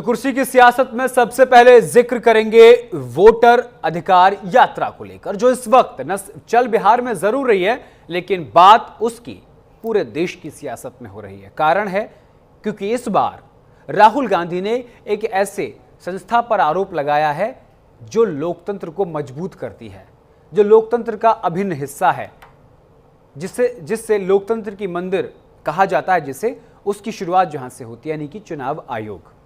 तो कुर्सी की सियासत में सबसे पहले जिक्र करेंगे वोटर अधिकार यात्रा को लेकर, जो इस वक्त न चल बिहार में जरूर रही है, लेकिन बात उसकी पूरे देश की सियासत में हो रही है। कारण है क्योंकि इस बार राहुल गांधी ने एक ऐसे संस्था पर आरोप लगाया है जो लोकतंत्र को मजबूत करती है, जो लोकतंत्र का अभिन्न हिस्सा है, जिससे लोकतंत्र की मंदिर कहा जाता है, जिसे उसकी शुरुआत जहां से होती है, यानी कि चुनाव आयोग।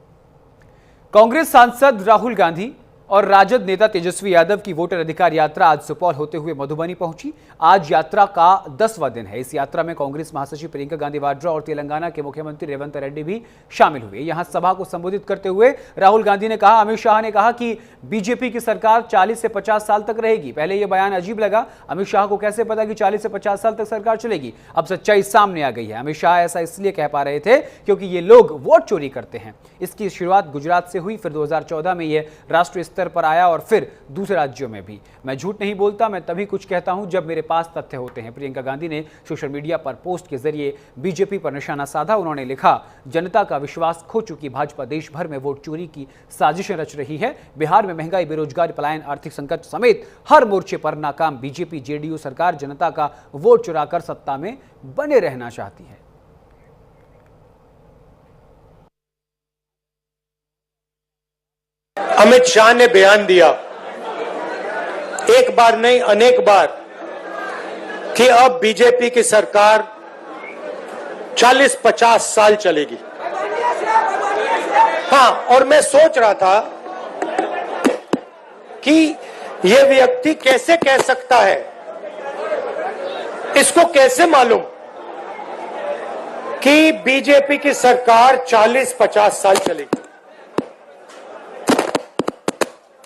कांग्रेस सांसद राहुल गांधी और राजद नेता तेजस्वी यादव की वोटर अधिकार यात्रा आज सुपौल होते हुए मधुबनी पहुंची। आज यात्रा का 10वां दिन है। इस यात्रा में कांग्रेस महासचिव प्रियंका गांधी वाड्रा और तेलंगाना के मुख्यमंत्री रेवंत रेड्डी भी शामिल हुए। यहां सभा को संबोधित करते हुए राहुल गांधी ने कहा, अमित शाह ने कहा कि बीजेपी की सरकार 40 से 50 साल तक रहेगी। पहले यह बयान अजीब लगा, अमित शाह को कैसे पता कि 40 से 50 साल तक सरकार चलेगी। अब सच्चाई सामने आ गई है। अमित शाह ऐसा इसलिए कह पा रहे थे क्योंकि ये लोग वोट चोरी करते हैं। इसकी शुरुआत गुजरात से हुई, फिर 2014 में यह राष्ट्रीय स्तर पर आया और फिर दूसरे राज्यों में भी। मैं झूठ नहीं बोलता, मैं तभी कुछ कहता हूं जब मेरे पास तथ्य होते हैं। प्रियंका गांधी ने सोशल मीडिया पर पोस्ट के जरिए बीजेपी पर निशाना साधा। उन्होंने लिखा, जनता का विश्वास खो चुकी भाजपा देश भर में वोट चोरी की साजिशें रच रही है। बिहार में महंगाई, बेरोजगारी, पलायन, आर्थिक संकट समेत हर मोर्चे पर नाकाम बीजेपी जेडीयू सरकार जनता का वोट चुराकर सत्ता में बने रहना चाहती है। अमित शाह ने बयान दिया, एक बार नहीं अनेक बार, कि अब बीजेपी की सरकार 40-50 साल चलेगी। हाँ, और मैं सोच रहा था कि यह व्यक्ति कैसे कह सकता है, इसको कैसे मालूम कि बीजेपी की सरकार 40-50 साल चलेगी।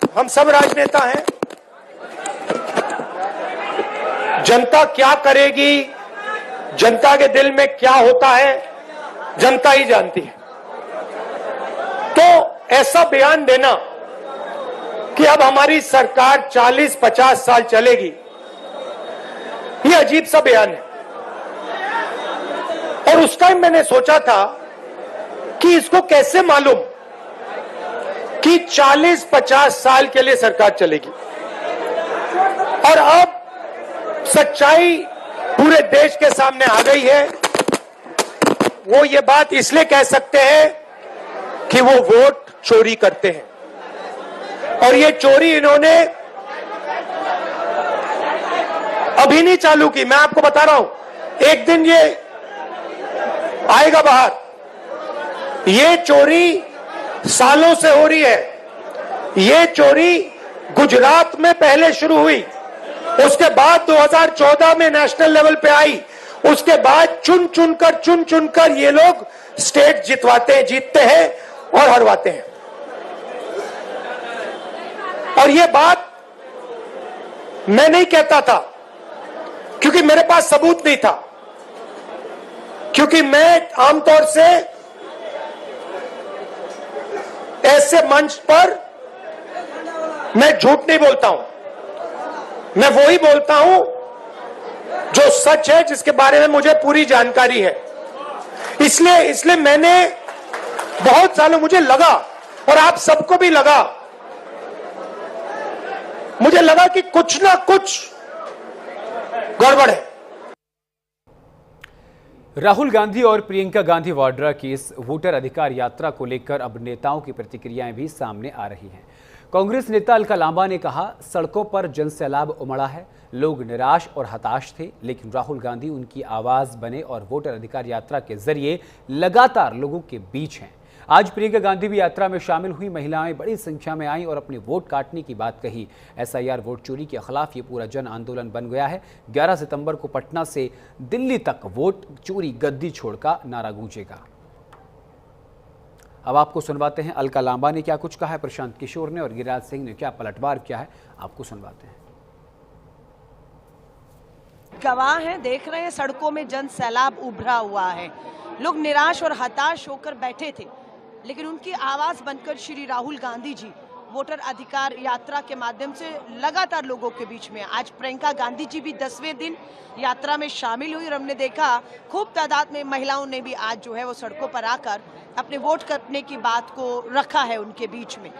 हम सब राजनेता हैं, जनता क्या करेगी, जनता के दिल में क्या होता है, जनता ही जानती है। तो ऐसा बयान देना कि अब हमारी सरकार 40-50 साल चलेगी, ये अजीब सा बयान है। और उस टाइम मैंने सोचा था कि इसको कैसे मालूम कि 40-50 साल के लिए सरकार चलेगी। और अब सच्चाई पूरे देश के सामने आ गई है। वो ये बात इसलिए कह सकते हैं कि वो वोट चोरी करते हैं। और ये चोरी इन्होंने अभी नहीं चालू की, मैं आपको बता रहा हूं, एक दिन ये आएगा बाहर। ये चोरी सालों से हो रही है। ये चोरी गुजरात में पहले शुरू हुई, उसके बाद 2014 में नेशनल लेवल पे आई, उसके बाद चुन चुनकर ये लोग स्टेट जीतते हैं और हरवाते हैं। और ये बात मैं नहीं कहता था क्योंकि मेरे पास सबूत नहीं था, क्योंकि मैं आमतौर से ऐसे मंच पर मैं झूठ नहीं बोलता हूं, मैं वही बोलता हूं जो सच है, जिसके बारे में मुझे पूरी जानकारी है। इसलिए मैंने बहुत सालों, मुझे लगा और आप सबको भी लगा, मुझे लगा कि कुछ ना कुछ गड़बड़ है। राहुल गांधी और प्रियंका गांधी वाड्रा की इस वोटर अधिकार यात्रा को लेकर अब नेताओं की प्रतिक्रियाएं भी सामने आ रही हैं। कांग्रेस नेता अलका लांबा ने कहा, सड़कों पर जनसैलाब उमड़ा है, लोग निराश और हताश थे, लेकिन राहुल गांधी उनकी आवाज बने और वोटर अधिकार यात्रा के जरिए लगातार लोगों के बीच हैं। आज प्रियंका गांधी भी यात्रा में शामिल हुई। महिलाएं बड़ी संख्या में आईं और अपने वोट काटने की बात कही। एसआईआर वोट चोरी के खिलाफ ये पूरा जन आंदोलन बन गया है। 11 सितंबर को पटना से दिल्ली तक वोट चोरी गद्दी छोड़ का नारा गूंजेगा। अब आपको सुनवाते हैं अलका लांबा ने क्या कुछ कहा है, प्रशांत किशोर ने और गिरिराज सिंह ने क्या पलटवार किया है, आपको सुनवाते हैं। गवाह हैं, देख रहे हैं, सड़कों में जन सैलाब उभरा हुआ है। लोग निराश और हताश होकर बैठे थे, लेकिन उनकी आवाज बनकर श्री राहुल गांधी जी वोटर अधिकार यात्रा के माध्यम से लगातार लोगों के बीच में। आज प्रियंका गांधी जी भी 10वें दिन यात्रा में शामिल हुई और हमने देखा खूब तादाद में महिलाओं ने भी आज जो है वो सड़कों पर आकर अपने वोट करने की बात को रखा है उनके बीच में।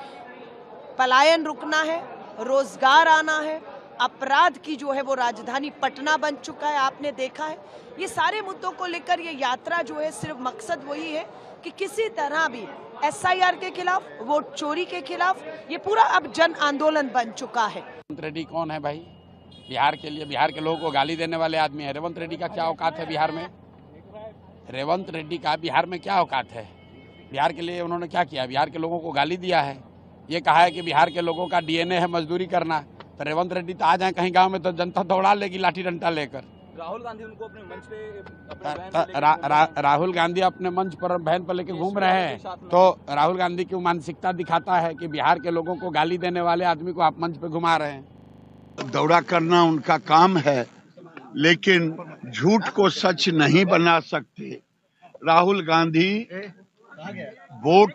पलायन रुकना है, रोजगार आना है, अपराध की जो है वो राजधानी पटना बन चुका है, आपने देखा है। ये सारे मुद्दों को लेकर ये यात्रा जो है सिर्फ मकसद वही है कि किसी तरह भी SIR के खिलाफ, वोट चोरी के खिलाफ, ये पूरा अब जन आंदोलन बन चुका है। रेवंत रेड्डी कौन है भाई? बिहार के लिए, बिहार के लोगों को गाली देने वाले आदमी है। रेवंत रेड्डी का क्या औकात है बिहार में? रेवंत रेड्डी का बिहार में क्या औकात है? बिहार के लिए उन्होंने क्या किया? बिहार के लोगों को गाली दिया है, ये कहा है कि बिहार के लोगों का DNA है मजदूरी करना। तो रेवंत रेड्डी तो आ जाए कहीं गांव में तो जनता दौड़ा लेगी लाठी डंडा लेकर। राहुल गांधी उनको अपने मंच पे राहुल गांधी अपने मंच पर बहन पर लेके घूम रहे हैं, तो राहुल गांधी की मानसिकता दिखाता है कि बिहार के लोगों को गाली देने वाले आदमी को आप मंच पे घुमा रहे हैं। दौड़ा करना उनका काम है, लेकिन झूठ को सच नहीं बना सकते। राहुल गांधी वोट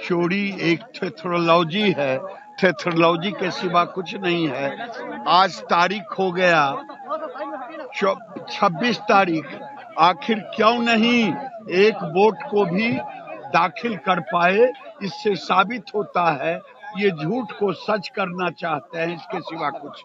चोरी एक थेथरोलॉजी है, थेथरोलॉजी के सिवा कुछ नहीं है। आज तारीख हो गया 26 तारीख, आखिर क्यों नहीं एक वोट को भी दाखिल कर पाए? इससे साबित होता है ये झूठ को सच करना चाहते हैं, इसके सिवा कुछ।